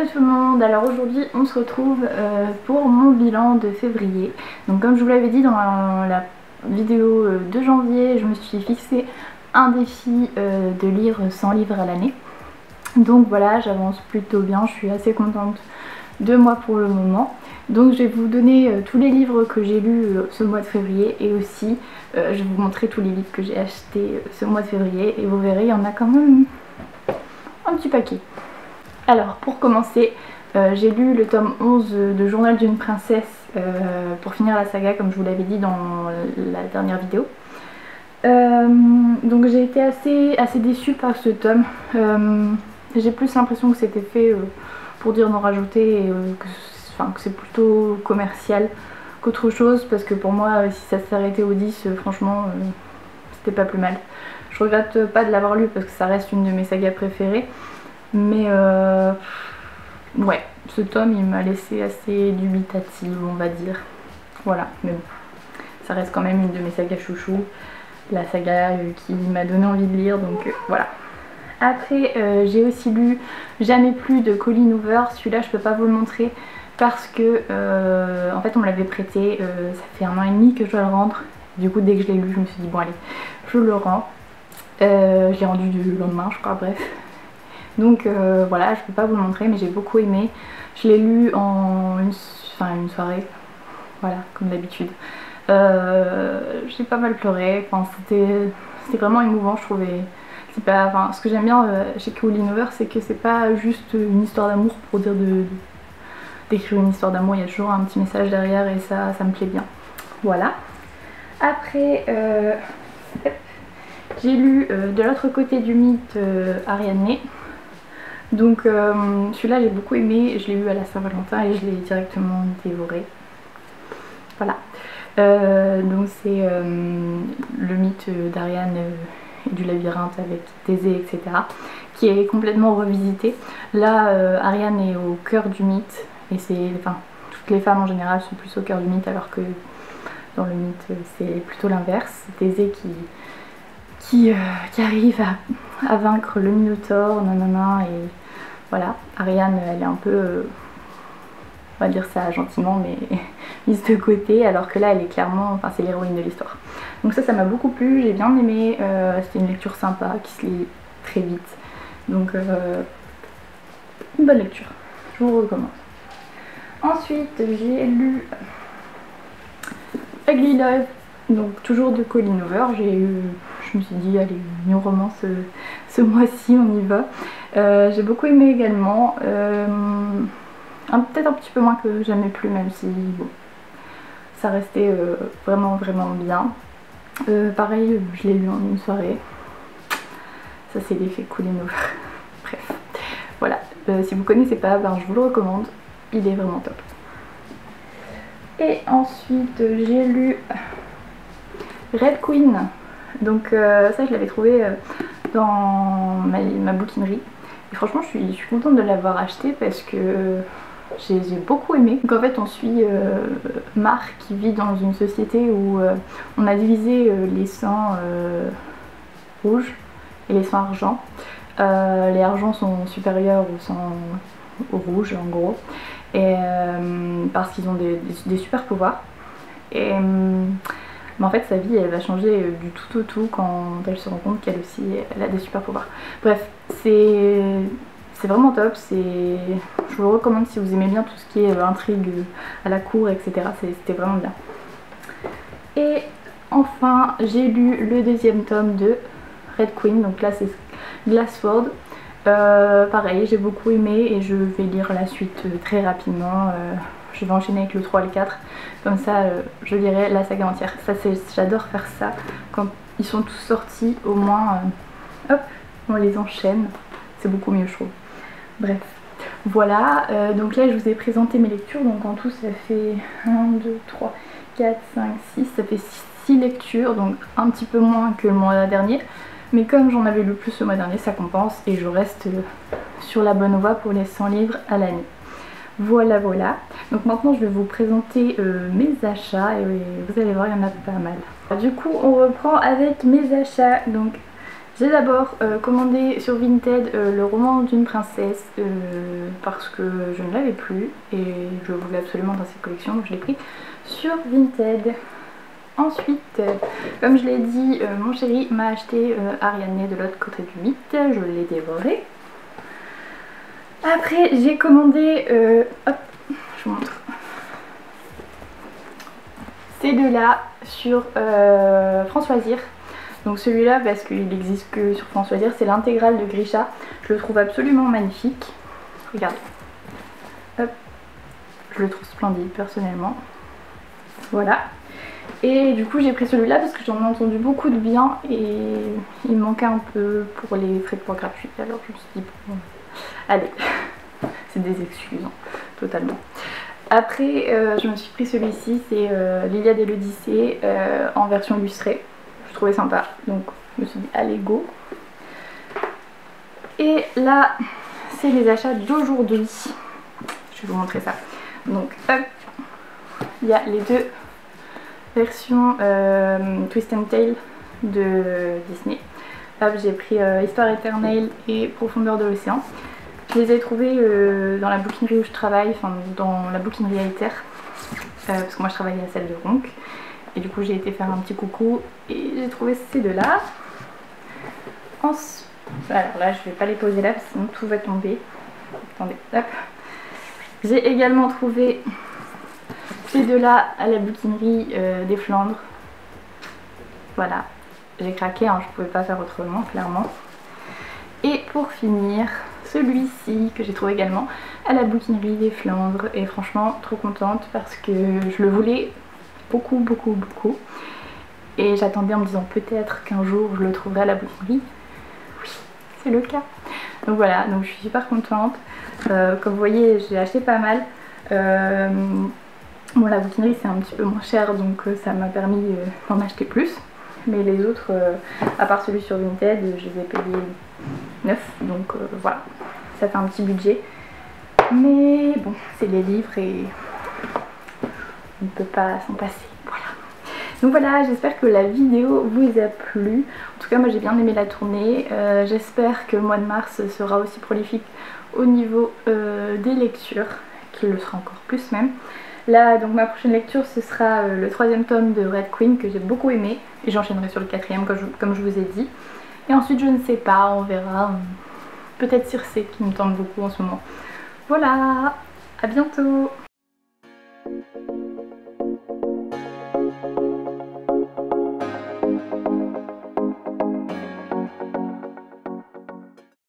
Salut tout le monde, alors aujourd'hui on se retrouve pour mon bilan de février. Donc comme je vous l'avais dit dans la vidéo de janvier, je me suis fixé un défi de lire 100 livres à l'année. Donc voilà, j'avance plutôt bien, je suis assez contente de moi pour le moment. Donc je vais vous donner tous les livres que j'ai lus ce mois de février et aussi je vais vous montrer tous les livres que j'ai achetés ce mois de février et vous verrez, il y en a quand même un petit paquet. Alors pour commencer, j'ai lu le tome 11 de Journal d'une princesse pour finir la saga comme je vous l'avais dit dans la dernière vidéo. Donc j'ai été assez déçue par ce tome. J'ai plus l'impression que c'était fait pour dire d'en rajouter et que c'est plutôt commercial qu'autre chose, parce que pour moi si ça s'arrêtait au 10 franchement c'était pas plus mal. Je regrette pas de l'avoir lu parce que ça reste une de mes sagas préférées. Mais ouais, ce tome il m'a laissé assez dubitative on va dire. Voilà, mais bon, ça reste quand même une de mes sagas chouchou. La saga qui m'a donné envie de lire, donc voilà. Après j'ai aussi lu Jamais plus de Colleen Hoover. Celui-là je peux pas vous le montrer parce que en fait on me l'avait prêté, ça fait 1 an et demi que je dois le rendre. Du coup dès que je l'ai lu je me suis dit bon allez, je le rends. Je l'ai rendu du lendemain je crois, bref. Donc voilà, je peux pas vous le montrer mais j'ai beaucoup aimé. Je l'ai lu en une soirée, voilà, comme d'habitude. J'ai pas mal pleuré, enfin, c'était vraiment émouvant je trouvais. Ce que j'aime bien chez Colleen Hoover, c'est que c'est pas juste une histoire d'amour pour dire d'écrire une histoire d'amour, il y a toujours un petit message derrière et ça me plaît bien. Voilà. Après j'ai lu De l'autre côté du mythe Ariane May. Donc celui-là j'ai beaucoup aimé, je l'ai eu à la Saint-Valentin et je l'ai directement dévoré. Voilà. Donc c'est le mythe d'Ariane et du labyrinthe avec Thésée, etc. qui est complètement revisité. Là Ariane est au cœur du mythe et toutes les femmes en général sont plus au cœur du mythe, alors que dans le mythe c'est plutôt l'inverse. Thésée qui arrive à vaincre le Minotaure, nanana, et voilà, Ariane elle est un peu, on va dire ça gentiment, mais mise de côté, alors que là elle est clairement, c'est l'héroïne de l'histoire. Donc ça m'a beaucoup plu, j'ai bien aimé, c'était une lecture sympa qui se lit très vite. Donc une bonne lecture, je vous recommande. Ensuite j'ai lu Ugly Love, donc toujours de Colleen Hoover. Je me suis dit allez, new romance ce mois-ci, on y va. J'ai beaucoup aimé également, peut-être un petit peu moins que Jamais plus, même si bon, ça restait vraiment bien. Pareil, je l'ai lu en une soirée, ça c'est l'effet Colleen Hoover. Bref, voilà, si vous connaissez pas, je vous le recommande, il est vraiment top. Et ensuite j'ai lu Red Queen. Donc ça je l'avais trouvé dans ma bouquinerie et franchement je suis contente de l'avoir acheté parce que j'ai beaucoup aimé. Donc en fait on suit Marc qui vit dans une société où on a divisé les sangs rouges et les sangs argent. Les argents sont supérieurs aux sangs rouges en gros, et parce qu'ils ont des super pouvoirs. Et mais en fait sa vie elle va changer du tout au tout quand elle se rend compte qu'elle aussi elle a des super pouvoirs. Bref, c'est vraiment top, je vous le recommande si vous aimez bien tout ce qui est intrigue à la cour, etc. C'était vraiment bien. Et enfin j'ai lu le 2e tome de Red Queen, donc là c'est Glassford. Pareil, j'ai beaucoup aimé et je vais lire la suite très rapidement. Je vais enchaîner avec le 3 et le 4, comme ça je lirai la saga entière. J'adore faire ça, quand ils sont tous sortis au moins, hop, on les enchaîne, c'est beaucoup mieux je trouve. Bref, voilà, donc là je vous ai présenté mes lectures, donc en tout ça fait 1, 2, 3, 4, 5, 6, ça fait 6 lectures, donc un petit peu moins que le mois dernier. Mais comme j'en avais lu plus le mois dernier, ça compense et je reste sur la bonne voie pour les 100 livres à l'année. Voilà. Donc maintenant je vais vous présenter mes achats et vous allez voir, il y en a pas mal. Du coup on reprend avec mes achats. Donc J'ai d'abord commandé sur Vinted le roman d'une princesse parce que je ne l'avais plus et je voulais absolument dans cette collection, donc je l'ai pris sur Vinted. Ensuite, comme je l'ai dit, mon chéri m'a acheté Ariadne de l'autre côté du mythe, je l'ai dévoré. Après j'ai commandé, hop, je vous montre, ces deux-là sur France Loisirs. Donc celui-là, parce qu'il n'existe que sur France Loisirs, c'est l'intégrale de Grisha. Je le trouve absolument magnifique. Regardez. Hop. Je le trouve splendide personnellement. Voilà. Et du coup j'ai pris celui-là parce que j'en ai entendu beaucoup de bien et il me manquait un peu pour les frais de port gratuits. Alors je me suis dit, bon, allez, c'est des excuses, hein, totalement. Après je me suis pris celui-ci, c'est l'Iliade et l'Odyssée en version illustrée. Je trouvais sympa, donc je me suis dit allez go. Et là c'est les achats d'aujourd'hui. Je vais vous montrer ça. Donc hop, il y a les deux versions Twist and Tale de Disney. Hop, j'ai pris Histoire éternelle et Profondeur de l'océan. Je les ai trouvés dans la bouquinerie où je travaille, enfin dans la bouquinerie à Ether, parce que moi je travaille à celle de Ronc. Et du coup j'ai été faire un petit coucou et j'ai trouvé ces deux-là. Ensuite, alors là je vais pas les poser là parce que sinon tout va tomber. Attendez, hop. J'ai également trouvé ces deux-là à la bouquinerie des Flandres. Voilà, j'ai craqué, hein, je pouvais pas faire autrement clairement. Et pour finir, celui-ci que j'ai trouvé également à la bouquinerie des Flandres. Et franchement trop contente parce que je le voulais beaucoup. Et j'attendais en me disant peut-être qu'un jour je le trouverai à la bouquinerie. Oui, c'est le cas. Donc voilà, donc je suis super contente. Comme vous voyez, j'ai acheté pas mal. Bon, la bouquinerie c'est un petit peu moins cher, donc ça m'a permis d'en acheter plus. Mais les autres, à part celui sur Vinted, je les ai payés 9. Donc voilà, ça fait un petit budget. Mais bon, c'est les livres et on ne peut pas s'en passer. Voilà. Donc voilà, j'espère que la vidéo vous a plu. En tout cas, moi j'ai bien aimé la tournée. J'espère que le mois de mars sera aussi prolifique au niveau des lectures, qu'il le sera encore plus même. Là, donc ma prochaine lecture, ce sera le 3e tome de Red Queen que j'ai beaucoup aimé. Et j'enchaînerai sur le 4e comme je vous ai dit. Et ensuite, je ne sais pas, on verra. Peut-être Circe qui me tente beaucoup en ce moment. Voilà, à bientôt!